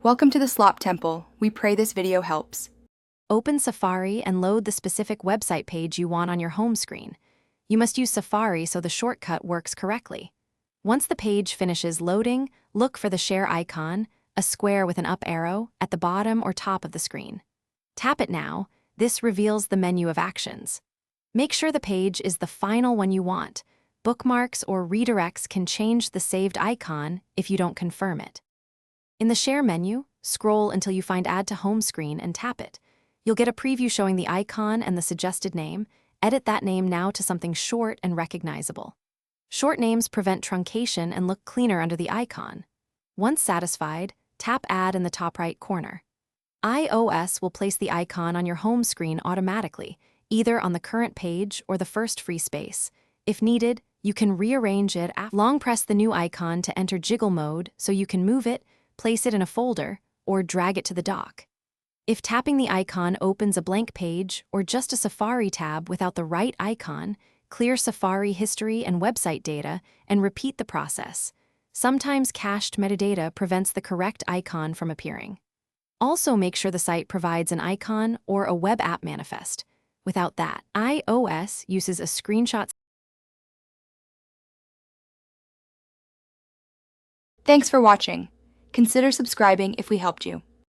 Welcome to the Slop Temple. We pray this video helps. Open Safari and load the specific website page you want on your home screen. You must use Safari so the shortcut works correctly. Once the page finishes loading, look for the share icon, a square with an up arrow, at the bottom or top of the screen. Tap it now. This reveals the menu of actions. Make sure the page is the final one you want. Bookmarks or redirects can change the saved icon if you don't confirm it. In the Share menu, scroll until you find Add to Home Screen and tap it. You'll get a preview showing the icon and the suggested name. Edit that name now to something short and recognizable. Short names prevent truncation and look cleaner under the icon. Once satisfied, tap Add in the top right corner. iOS will place the icon on your home screen automatically, either on the current page or the first free space. If needed, you can rearrange it. Long press the new icon to enter jiggle mode so you can move it, place it in a folder, or drag it to the dock. If tapping the icon opens a blank page or just a Safari tab without the right icon, clear Safari history and website data and repeat the process. Sometimes cached metadata prevents the correct icon from appearing. Also make sure the site provides an icon or a web app manifest. Without that, iOS uses a screenshot. Thanks for watching. Consider subscribing if we helped you.